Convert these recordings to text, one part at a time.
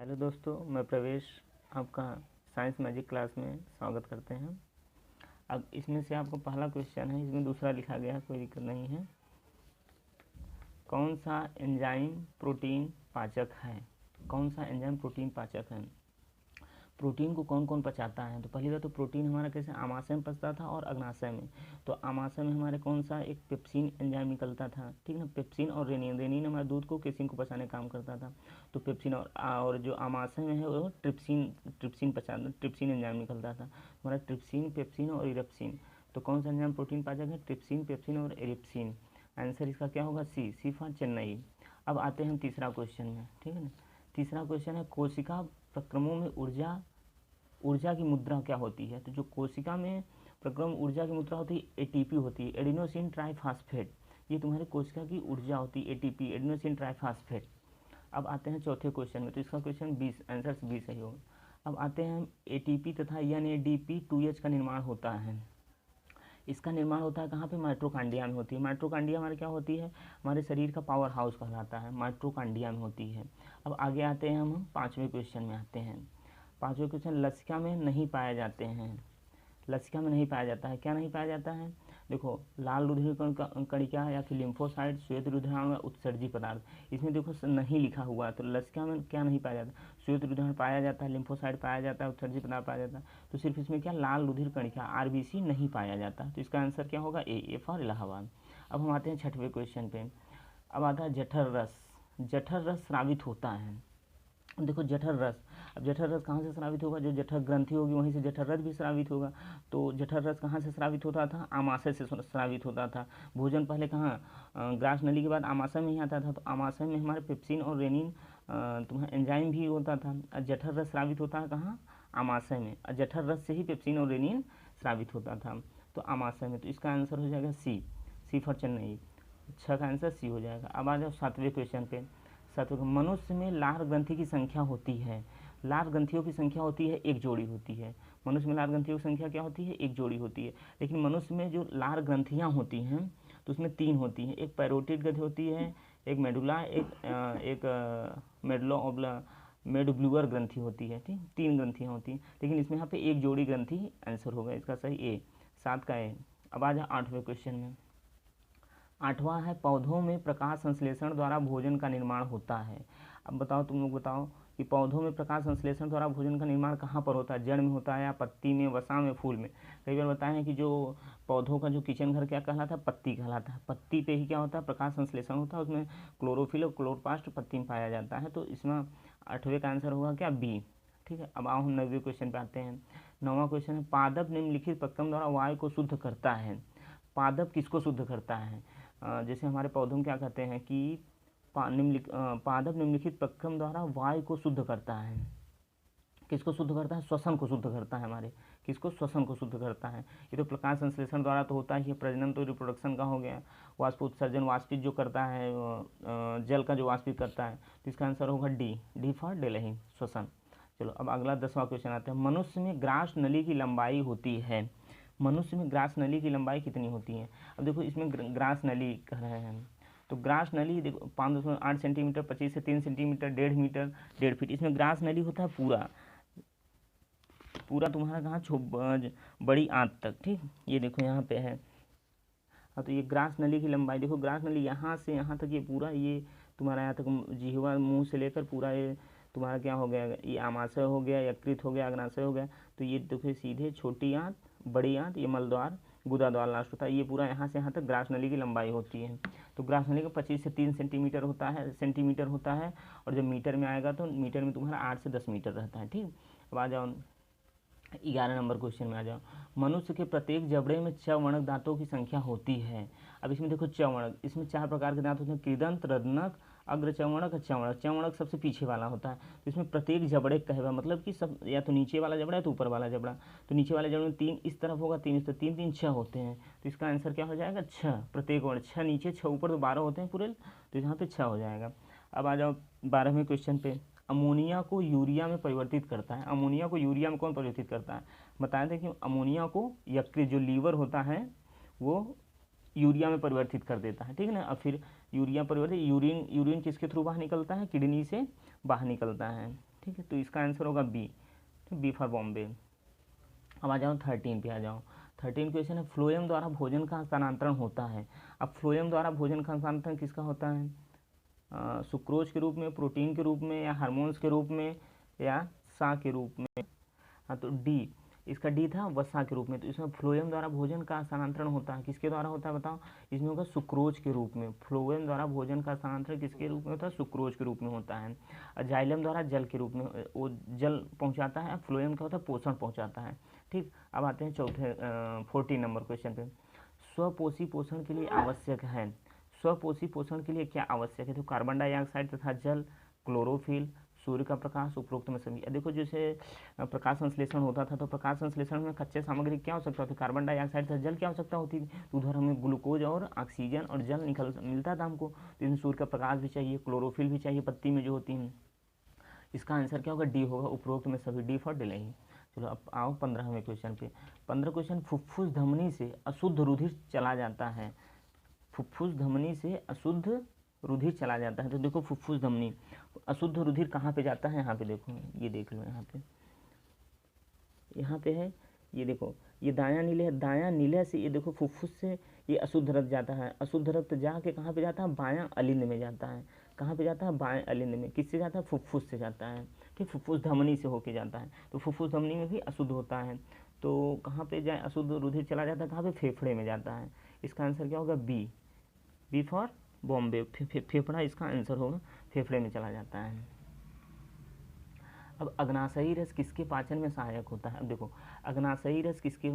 Hello दोस्तों, मैं प्रवेश आपका साइंस मैजिक क्लास में स्वागत करते हैं। अब इसमें से आपको पहला क्वेश्चन है, इसमें दूसरा लिखा गया है, कोई दिक्कत नहीं है। कौन सा एंजाइम प्रोटीन पाचक है? कौन सा एंजाइम प्रोटीन पाचक है? प्रोटीन को कौन कौन पचाता है? तो पहली बात तो प्रोटीन हमारा कैसे आमाशय में पचता था और अग्नाशय में। तो आमाशय में हमारे कौन सा एक पेप्सिन एंजाइम निकलता था, ठीक ना। पेप्सिन और रेनिन, रेनिन हमारे दूध को केसिन को पचाने का काम करता था। तो पेप्सिन और जो आमाशय में है वो ट्रिप्सिन ट्रिप्सिन एंजाइम निकलता था। हमारा ट्रिप्सिन, पेप्सिन और इरिप्सिन। तो कौन सा एंजाइम प्रोटीन पाचक है? ट्रिप्सिन, पेप्सिन और इरिप्सिन। आंसर इसका क्या होगा? सी फॉर चेन्नई। अब आते हैं तीसरा क्वेश्चन में, ठीक है ना। तीसरा क्वेश्चन है, कोशिका प्रक्रमों में ऊर्जा की मुद्रा क्या होती है? तो जो कोशिका में प्रक्रम ऊर्जा की मुद्रा होती है, एटीपी होती है, एडिनोसिन ट्राइफॉस्फेट। ये तुम्हारी कोशिका की ऊर्जा होती है, एटीपी, एडिनोसिन ट्राइफॉस्फेट। अब आते हैं चौथे क्वेश्चन में। तो इसका क्वेश्चन 20, आंसर 20 सही होगा। अब आते हैं एटीपी तथा NADP2H का निर्माण होता है। इसका निर्माण होता है कहाँ पे? माइटोकॉन्ड्रिया में होती है। माइटोकॉन्ड्रिया हमारे क्या होती है? हमारे शरीर का पावर हाउस कहलाता है, माइटोकॉन्ड्रिया में होती है। अब आगे आते हैं हम पाँचवें क्वेश्चन में आते हैं। पाँचवें क्वेश्चन, लसिका में नहीं पाए जाते हैं। लसिका में नहीं पाया जाता है, क्या नहीं पाया जाता है? देखो, लाल रुधिर कणिका या फिर लिम्फोसाइट, श्वेत रुधिराणु या उत्सर्जी पदार्थ। इसमें देखो नहीं लिखा हुआ, तो लसिका में क्या नहीं पाया जाता? श्वेत रुधिराणु पाया जाता है, लिम्फोसाइट पाया जाता है, उत्सर्जी पदार्थ पाया जाता है। तो सिर्फ इसमें क्या लाल रुधिर कणिका RBC नहीं पाया जाता। तो इसका आंसर क्या होगा? A for Allahabad. अब हम आते हैं छठवें क्वेश्चन पे। अब आता है जठर रस। जठर रस स्रावित होता है। देखो जठर रस, अब जठर रस कहाँ से स्रावित होगा? जो जठर ग्रंथि होगी वहीं से जठर रस भी स्रावित होगा। तो जठर रस कहाँ से स्रावित होता था? आमाशय से स्रावित होता था। भोजन पहले कहाँ? ग्रास नली के बाद आमाशय में ही आता था। तो आमाशय में हमारे पेप्सिन और रेनिन तुम्हारा एंजाइम भी होता था। जठर रस स्रावित होता है कहाँ? आमाशय में। जठर रस से ही पेप्सिन और रेनिन स्रावित होता था, तो आमाशय में। तो इसका आंसर हो जाएगा सी फॉर चेन्नई। 6 का आंसर सी हो जाएगा। अब आ जाओ 7वें क्वेश्चन पे। मनुष्य में लार ग्रंथि की संख्या होती है। लार ग्रंथियों की संख्या होती है, एक जोड़ी होती है। मनुष्य में लार ग्रंथियों की संख्या क्या होती है? एक जोड़ी होती है। लेकिन मनुष्य में जो लार ग्रंथियाँ होती हैं तो उसमें 3 होती हैं। एक पैरोटिड ग्रंथि होती है, एक मेडुला, एक मेडुब्लूअर ग्रंथि होती है, ठीक। 3 ग्रंथियाँ होती हैं, लेकिन इसमें यहाँ पे एक जोड़ी ग्रंथि आंसर होगा इसका सही, ए। 7 का ए। अब आ जाए 8वें क्वेश्चन में। 8वां है, पौधों में प्रकाश संश्लेषण द्वारा भोजन का निर्माण होता है। अब बताओ, तुम लोग बताओ कि पौधों में प्रकाश संश्लेषण द्वारा भोजन का निर्माण कहाँ पर होता है? जड़ में होता है या पत्ती में, वसा में, फूल में? कई बार बताए हैं कि जो पौधों का जो किचन घर क्या कहलाता है? पत्ती कहलाता है। पत्ती पे ही क्या होता है? प्रकाश संश्लेषण होता है। उसमें क्लोरोफिल और क्लोरोप्लास्ट पत्ती में पाया जाता है। तो इसमें 8वें का आंसर होगा क्या? बी, ठीक है। अब आओ हम 9वें क्वेश्चन पे आते हैं। 9वां क्वेश्चन है, पादप निम्नलिखित प्रक्रम द्वारा वायु को शुद्ध करता है। पादप किसको शुद्ध करता है? जैसे हमारे पौधों में क्या कहते हैं कि पादप निम्नलिखित प्रक्रम द्वारा वायु को शुद्ध करता है। किसको शुद्ध करता है? श्वसन को शुद्ध करता है हमारे। किसको? श्वसन को शुद्ध करता है। ये तो प्रकाश संश्लेषण द्वारा तो होता ही है। प्रजनन तो रिप्रोडक्शन का हो गया। वाष्पोत्सर्जन वाष्पित जो करता है, जल का जो वाष्पित करता है। तो इसका आंसर होगा डी फॉर डेलही, श्वसन। चलो अब अगला 10वां क्वेश्चन आता है। मनुष्य में ग्रास नली की लंबाई होती है। मनुष्य में ग्रास नली की लंबाई कितनी होती है? अब देखो इसमें ग्रास नली कह रहे हैं, तो ग्रास नली देखो 5.8 सेंटीमीटर, 25 से 3 सेंटीमीटर, 1.5 मीटर, 1.5 फीट। इसमें ग्रास नली होता है पूरा तुम्हारा कहाँ? बड़ी आंत तक, ठीक। ये देखो यहाँ पे है। हाँ, तो ये ग्रास नली की लंबाई देखो, ग्रास नली यहाँ से यहाँ तक, ये पूरा ये तुम्हारा यहाँ तक जिह्वा मुंह से लेकर पूरा ये तुम्हारा क्या हो गया? ये आमाशय हो गया, यकृत हो गया, अग्नाशय हो गया। तो ये देखो सीधे छोटी आंत, बड़ी आंत, ये मलद्वार, गुदाद्वार लास्ट होता है। ये पूरा यहाँ से यहाँ तक ग्रास नली की लंबाई होती है। तो ग्रास नली का 25 से 3 सेंटीमीटर होता है। और जब मीटर में आएगा तो मीटर में तुम्हारा 8 से 10 मीटर रहता है, ठीक। अब आ जाओ 11 नंबर क्वेश्चन में आ जाओ। मनुष्य के प्रत्येक जबड़े में चवणक दांतों की संख्या होती है। अब इसमें देखो चवणक, इसमें 4 प्रकार के दांत होते हैं, कृदंत, रदनक, अग्र चवणक और चवणक। चवणक सबसे पीछे वाला होता है। तो इसमें प्रत्येक जबड़े कहेगा मतलब कि सब या तो नीचे वाला जबड़ा है तो ऊपर वाला जबड़ा। तो नीचे वाले जबड़े में 3 इस तरफ होगा, 3 इस तरफ, 3 3 6 होते हैं। तो इसका आंसर क्या हो जाएगा? 6। प्रत्येक वर्ण 6 नीचे, 6 ऊपर, तो 12 होते हैं पूरे। तो यहाँ पे 6 हो जाएगा। अब आ जाओ 12वें क्वेश्चन पे। अमोनिया को यूरिया में परिवर्तित करता है। अमोनिया को यूरिया में कौन परिवर्तित करता है? बताया था कि अमोनिया को यकृत जो लीवर होता है वो यूरिया में परिवर्तित कर देता है, ठीक है ना। अब फिर यूरिया परिवर्तित, यूरिन किसके थ्रू बाहर निकलता है? किडनी से बाहर निकलता है, ठीक है, तो इसका आंसर होगा बी, बी फॉर बॉम्बे। अब आ जाओ 13 पे आ जाओ। 13 क्वेश्चन है, फ्लोएम द्वारा भोजन का स्थानांतरण होता है। अब फ्लोएम द्वारा भोजन का स्थानांतरण किसका होता है? सुक्रोज के रूप में, प्रोटीन के रूप में, या हार्मोन्स के रूप में, या सा के रूप में? हाँ, तो डी, इसका डी था, वसा के रूप में। तो इसमें फ्लोएम द्वारा भोजन का स्थानांतरण होता है, किसके द्वारा होता है बताओ? इसमें होगा सुक्रोज के रूप में। फ्लोएम द्वारा भोजन का स्थानांतरण किसके रूप में होता है? सुक्रोज के रूप में होता है। और जाइलम द्वारा जल के रूप में, वो जल पहुंचाता है। फ्लोएम क्या होता है? पोषण पहुंचाता है। ठीक, अब आते हैं चौथे 14 नंबर क्वेश्चन पे। स्वपोषी पोषण के लिए आवश्यक है। स्वपोषी पोषण के लिए क्या आवश्यक है? तो कार्बन डाइऑक्साइड तथा जल, क्लोरोफिल, सूर्य का प्रकाश, उपरोक्त में सभी। देखो जैसे प्रकाश संश्लेषण होता था, तो प्रकाश संश्लेषण में कच्चे सामग्री क्या आवश्यकता होती? कार्बन डाइऑक्साइड तथा जल की आवश्यकता होती थी। तो उधर हमें ग्लूकोज और ऑक्सीजन और जल मिलता था हमको। तो इसमें सूर्य का प्रकाश भी चाहिए, क्लोरोफिल भी चाहिए पत्ती में जो होती है। इसका आंसर क्या होगा? डी होगा, उपरोक्त में सभी, डी फॉर डिलेही। चलो अब आओ 15वें क्वेश्चन पे। 15 क्वेश्चन, फुफ्फुस धमनी से अशुद्ध रुधिर चला जाता है। फुफ्फुस धमनी से अशुद्ध रुधिर चला जाता है। तो देखो फुफ्फुस धमनी, अशुद्ध रुधिर कहाँ पे जाता है? यहाँ पे देखो, ये देख लो, यहाँ पे है, ये देखो, ये दायां नीले है, दायां नीले से ये देखो फुफ्फुस से ये अशुद्ध रक्त जाता है। अशुद्ध रक्त जाके कहाँ पे जाता है? बायां अलिंद में जाता है। कहाँ पे जाता है? बाएं अलिंद में। किससे जाता है? फुफ्फुस से जाता है। ठीक, फुफ्फुस धमनी से होके जाता है। तो फुफ्फुस धमनी में भी अशुद्ध होता है। तो कहाँ पे जाए अशुद्ध रुधिर चला जाता है? कहाँ पे? फेफड़े में जाता है। इसका आंसर क्या होगा? B, B for Bombay. फेफड़ा इसका आंसर होगा, फेफड़े में चला जाता है। अब अग्नाशयी रस किसके पाचन में सहायक होता है? अब देखो अग्नाशयी रस किसके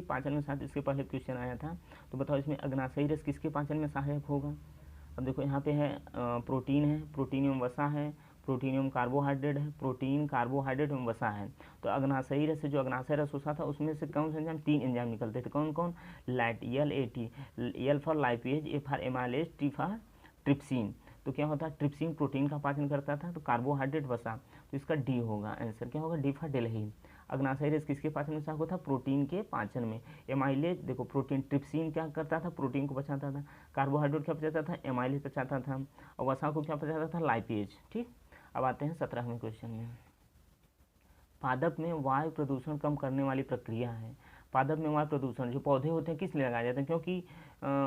पाचन में सहायक, इसके पहले क्वेश्चन आया था। तो बताओ इसमें अग्नाशयी रस किसके पाचन में सहायक होगा? अब देखो यहाँ पे है प्रोटीन है, प्रोटीन एवं वसा है, प्रोटीन एवं कार्बोहाइड्रेट है, प्रोटीन, कार्बोहाइड्रेट एवं वसा है। तो अग्नाशयी रस से जो अग्नाशय रस होता था उसमें से कौन से एंजाइम? 3 एंजाइम निकलते थे। कौन कौन? LAT, LAT, L for lipase, A for amylase, T for trypsin. तो क्या होता है? ट्रिप्सिन प्रोटीन का पाचन करता था, तो कार्बोहाइड्रेट वसा। तो इसका डी होगा आंसर, क्या होगा? D for Delhi. अग्नाशयी रस किसके पाचन में सहायक होता? प्रोटीन के पाचन में। एमाइलेज देखो, प्रोटीन, ट्रिप्सिन क्या करता था? प्रोटीन को पचाता था। कार्बोहाइड्रेट क्या पचाता था? एमाइलेज पचाता था। और वसा को क्या पचाता था? लाइपेज। ठीक, अब आते हैं 17वें क्वेश्चन में। पादप में वायु प्रदूषण कम करने वाली प्रक्रिया है। पादप में वायु प्रदूषण, जो पौधे होते हैं किस लिए लगाए जाते हैं? क्योंकि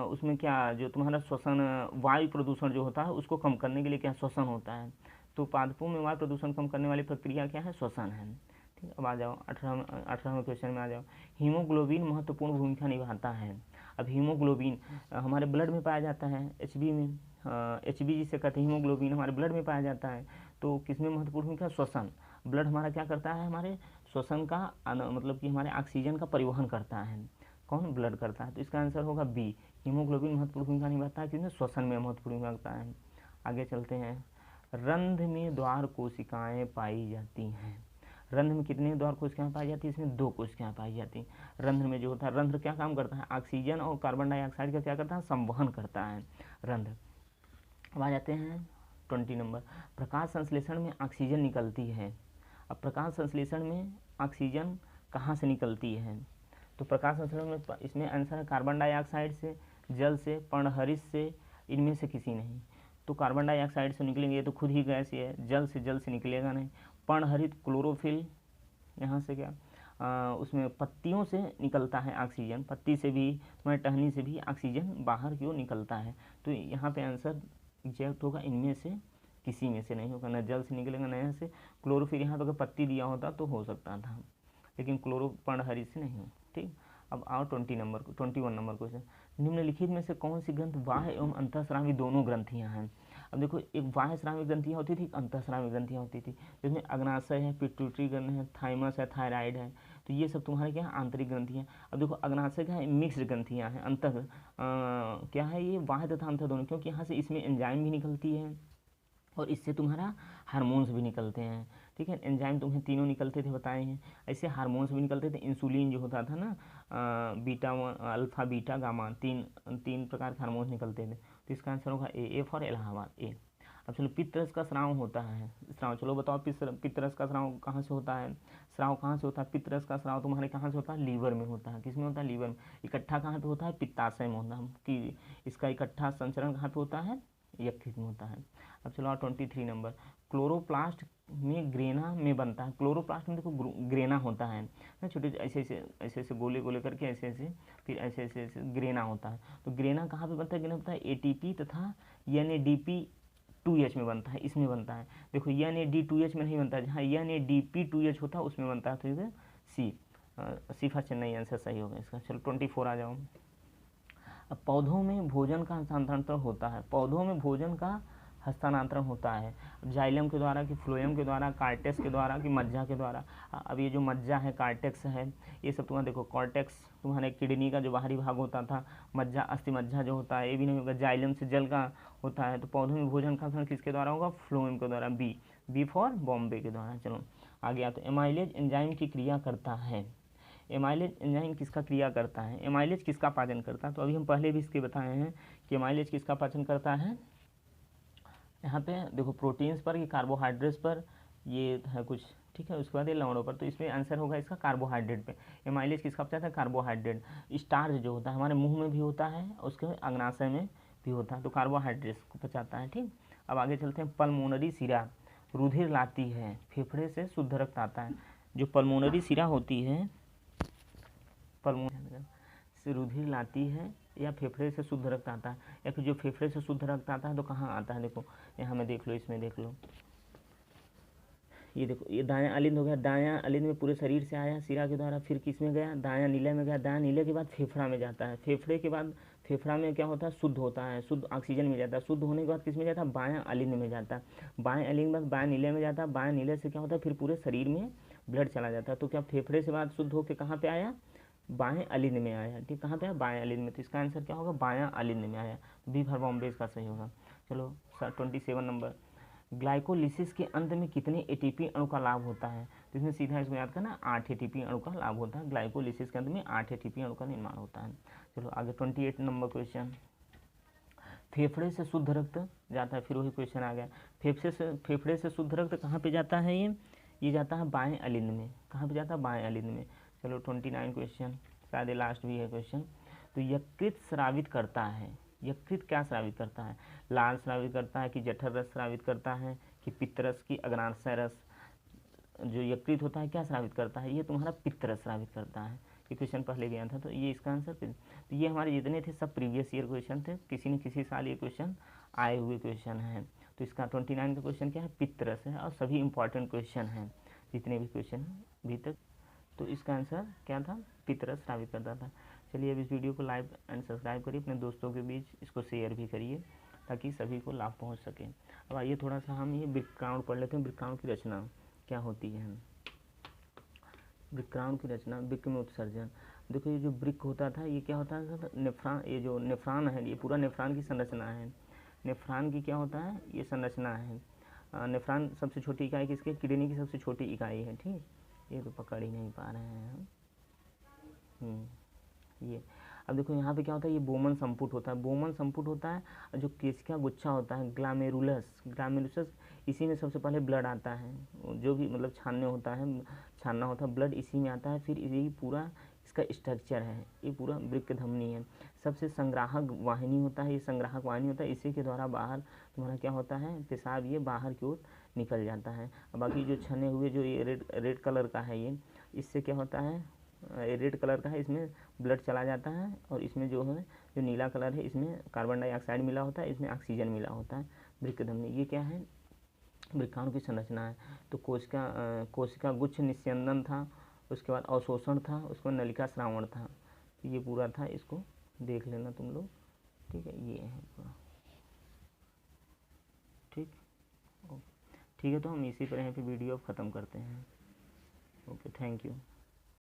उसमें क्या, जो तुम्हारा श्वसन, वायु प्रदूषण जो होता है उसको कम करने के लिए क्या, श्वसन होता है। तो पादपों में वायु प्रदूषण कम करने वाली प्रक्रिया क्या है? श्वसन है। ठीक, अब आ जाओ 18वें क्वेश्चन में आ जाओ। हीमोग्लोबिन महत्वपूर्ण भूमिका निभाता है। अब हीमोग्लोबिन हमारे ब्लड में पाया जाता है, HB में, HB जिसे कहते हैं हीमोग्लोबिन, हमारे ब्लड में पाया जाता है। तो किसमें महत्वपूर्ण भूमिका? श्वसन। ब्लड हमारा क्या करता है? हमारे श्वसन का मतलब कि हमारे ऑक्सीजन का परिवहन करता है। कौन? ब्लड करता है। तो इसका आंसर होगा बी, हीमोग्लोबिन महत्वपूर्ण भूमिका निभाता है, किसमें? श्वसन में महत्वपूर्ण भूमिका निभाता है। आगे चलते हैं। रंध्र में द्वार कोशिकाएं पाई जाती हैं। रंध्र में कितने द्वार कोशिकाएं पाई जाती है? इसमें 2 कोशिकाएं पाई जाती हैं। रंध्र में जो होता है, रंध्र क्या काम करता है? ऑक्सीजन और कार्बन डाइऑक्साइड का क्या करता है? संवहन करता है रंध्र। अब आ जाते हैं 20 नंबर। प्रकाश संश्लेषण में ऑक्सीजन निकलती है। अब प्रकाश संश्लेषण में ऑक्सीजन कहाँ से निकलती है? तो प्रकाश संश्लेषण में इसमें आंसर है कार्बन डाइऑक्साइड से, जल से, पर्णहरित से, इनमें से किसी नहीं। तो कार्बन डाइऑक्साइड से निकलेंगे तो खुद ही गैस ही है, जल से निकलेगा नहीं। पर्णहरित, क्लोरोफिल, यहाँ से क्या उसमें पत्तियों से निकलता है ऑक्सीजन, पत्ती से भी, तुम्हारी टहनी से भी ऑक्सीजन बाहर की ओर निकलता है। तो यहाँ पे आंसर एग्जैक्ट होगा, इनमें से किसी में से नहीं होगा, न जल से निकलेगा न यहाँ से। क्लोरोफिल यहाँ पे अगर पत्ती दिया होता तो हो सकता था, लेकिन पर्णहरित से नहीं। ठीक, अब आओ 21 नंबर क्वेश्चन। निम्नलिखित में से कौन सी ग्रंथ बाह्य एवं अंतःस्रावी दोनों ग्रंथियाँ हैं? अब देखो एक बाह्य स्रावी ग्रंथियाँ होती थी, एक अंतःस्रावी ग्रंथियाँ होती थी। जिसमें अग्नाशय है, पिट्यूटरी ग्रंथ है, थाइमस है, थायराइड है। तो ये सब तुम्हारे क्या है? आंतरिक ग्रंथियाँ। अब देखो अग्नाशय क्या है? मिक्स्ड ग्रंथियाँ हैं। क्या है ये? बाह्य तथा अंतर दोनों, क्योंकि यहाँ से इसमें एंजाइम भी निकलती है और इससे तुम्हारा हार्मोन्स भी निकलते हैं। ठीक है, एंजाइम तुम्हें तीनों निकलते थे बताए हैं, ऐसे हार्मोन्स भी निकलते थे। इंसुलिन जो होता था ना, बीटा, अल्फा, बीटा, गामा, तीन प्रकार के हार्मोन्स निकलते थे। तो इसका आंसर होगा ए फॉर इलाहाबाद, ए। अब चलो पित्तरस का स्राव होता है, स्राव, चलो बताओ पित्तरस का स्राव कहाँ से होता है? स्राव कहाँ से होता है? पित्तरस का स्राव तुम्हारे कहाँ से होता है? लीवर में होता है। किस में होता है? लीवर में। इकट्ठा कहाँ पे होता है? पित्ताशय में होता है। कि इसका इकट्ठा संचरण कहाँ पे होता है? यकृत में होता है। अब चलो 23 नंबर, क्लोरोप्लास्ट में ग्रेना में बनता है। क्लोरोप्लास्ट में देखो ग्रेना होता है ना, छोटे ऐसे ऐसे गोले गोले करके ऐसे ऐसे, फिर ऐसे ऐसे ऐसे ग्रेना होता है। तो ग्रेना कहाँ पे बनता है? ग्रेना बनता है ATP तथा NADP2H में बनता है, इसमें बनता है। देखो NAD2H में नहीं बनता है, जहाँ NADP2H होता है उसमें बनता है। तो इधर सी फर्स्ट चेन्नई आंसर सही होगा इसका। चलो 24 आ जाओ। अब पौधों में भोजन का हस्तांतरण होता है, पौधों में भोजन का हस्तांतरण होता है जाइलम के द्वारा कि फ्लोएम के द्वारा, कार्टेक्स के द्वारा कि मज्जा के द्वारा। अब ये जो मज्जा है, कार्टेक्स है, ये सब तुम्हारा देखो, कॉर्टेक्स तुम्हारे किडनी का जो बाहरी भाग होता था, मज्जा अस्थि मज्जा जो होता है ये भी नहीं होगा, जाइलम से जल का होता है। तो पौधों में भोजन का हस्तांतरण किसके द्वारा होगा? फ्लोएम के द्वारा, बी फॉर बॉम्बे के द्वारा। चलो आगे आते, एमाइलेज एंजाइम की क्रिया करता है। एमाइलेज एंजाइम किसका क्रिया करता है? एमाइलेज किसका पाचन करता है? तो अभी हम पहले भी इसके बताए हैं कि एमाइलेज किसका पाचन करता है। यहाँ पे देखो प्रोटीन्स पर, ये कार्बोहाइड्रेट्स पर, ये है कुछ, ठीक है। उसके बाद ये लवणों पर, तो इसमें आंसर होगा इसका कार्बोहाइड्रेट पे। एमाइलेज किसका पचाता है? कार्बोहाइड्रेट। स्टार्च जो होता है हमारे मुंह में भी होता है, उसके अग्नाशय में भी होता है, तो कार्बोहाइड्रेट्स को पचाता है, ठीक। अब आगे चलते हैं, पल्मोनरी सिरा रुधिर लाती है, फेफड़े से शुद्ध रक्त आता है। जो पल्मोनरी सिरा होती है, पल्मोनरी से रुधिर लाती है या फेफड़े से शुद्ध रक्त आता है, या फिर जो फेफड़े से शुद्ध रक्त आता है तो कहाँ आता है? देखो यहाँ में देख लो, इसमें देख लो, ये देखो, ये दायां अलिंद हो गया, दायां अलिंद में पूरे शरीर से आया सिरा के द्वारा, फिर किस में गया? दायां नीले में गया, दायां नीले के बाद फेफड़ा में जाता है, फेफड़े के बाद फेफड़ा में क्या होता है? शुद्ध होता है, शुद्ध ऑक्सीजन मिल जाता है, शुद्ध होने के बाद किस में जाता है? बायां अलिंद में जाता है, बाएं अलिंद के बाद बायां नीले में जाता है, बायां नीले से क्या होता है? फिर पूरे शरीर में ब्लड चला जाता है। तो क्या फेफड़े से बाद शुद्ध होकर कहाँ पे आया? बाएं अलिंद में आया, ठीक। कहाँ पे आया? बाएं अलिंद में। तो इसका आंसर क्या होगा? बायां अलिंद में आया, बी फॉर बॉम्बे इसका सही होगा। चलो 27 नंबर, ग्लाइकोलिसिस के अंत में कितने ATP अणु का लाभ होता है? तो इसमें सीधा इसको याद करना, 8 ATP अणु का लाभ होता है। ग्लाइकोलिसिस के अंत में 8 ATP अणु का निर्माण होता है। चलो आगे 28 नंबर क्वेश्चन, फेफड़े से शुद्ध रक्त जाता है, फिर वही क्वेश्चन आ गया, फेफड़े से शुद्ध रक्त कहाँ पे जाता है? ये जाता है बाएं अलिंद में। कहाँ पे जाता है? बाएं अलिंद में। चलो 29 क्वेश्चन, शायद लास्ट भी है क्वेश्चन। तो यकृत स्रावित करता है, यकृत क्या स्रावित करता है? लाल स्रावित करता है कि जठर रस स्रावित करता है कि पित्तरस की अग्नाशय रस? जो यकृत होता है क्या स्रावित करता है? ये तुम्हारा पित्तरस स्रावित करता है। ये क्वेश्चन पहले गया था, तो ये इसका आंसर। तो ये हमारे जितने थे सब प्रीवियस ईयर क्वेश्चन थे, किसी न किसी साल ये क्वेश्चन आए हुए क्वेश्चन हैं। तो इसका 29 का क्वेश्चन क्या है? पित्तरस है, और सभी इंपॉर्टेंट क्वेश्चन हैं जितने भी क्वेश्चन हैं अभी तक। तो इसका आंसर क्या था? पित्तरस स्रावित करता था। चलिए अब इस वीडियो को लाइक एंड सब्सक्राइब करिए, अपने दोस्तों के बीच इसको शेयर भी करिए ताकि सभी को लाभ पहुंच सके। अब आइए थोड़ा सा हम ये वृक्काणु पढ़ लेते हैं। वृक्काणु की रचना क्या होती है? वृक्काणु की रचना, वृक्क में उत्सर्जन। देखो ये जो वृक्क होता था ये क्या होता है? नेफ्रॉन, ये जो नेफ्रॉन है, ये पूरा नेफ्रॉन की संरचना है। नेफ्रॉन की क्या होता है? ये संरचना है। नेफ्रॉन सबसे छोटी इकाई किसकी? किडनी की सबसे छोटी इकाई है, ठीक। ये तो पकड़ ही नहीं पा रहे हैं हम। ये अब देखो यहाँ पे क्या होता है? ये बोमन संपुट होता है, बोमन संपुट होता है। जो केशिका गुच्छा होता है, ग्लामेरुलस, इसी में सबसे पहले ब्लड आता है। जो भी मतलब छानना होता है ब्लड इसी में आता है। फिर यही पूरा इसका स्ट्रक्चर है, ये पूरा वृक्क धमनी है। सबसे संग्राहक वाहिनी होता है, ये संग्राहक वाहिनी होता है, इसी के द्वारा बाहर तुम्हारा क्या होता है? पेशाब ये बाहर की ओर निकल जाता है। अब बाकी जो छने हुए जो ये रेड कलर का है, ये इससे क्या होता है? रेड कलर का है, इसमें ब्लड चला जाता है, और इसमें जो है जो नीला कलर है इसमें कार्बन डाइऑक्साइड मिला होता है, इसमें ऑक्सीजन मिला होता है। वृक्क धमनी ये क्या है? वृक्काणु की संरचना है। तो कोशिका गुच्छ निस्यंदन था, उसके बाद अवशोषण था, उसके बाद नलिका श्रावण था। ये पूरा था, इसको देख लेना तुम लोग, ठीक है। ये है पूरा, ठीक। ठीक है, तो हम इसी पर यहाँ पे वीडियो ख़त्म करते हैं। Okay, thank you.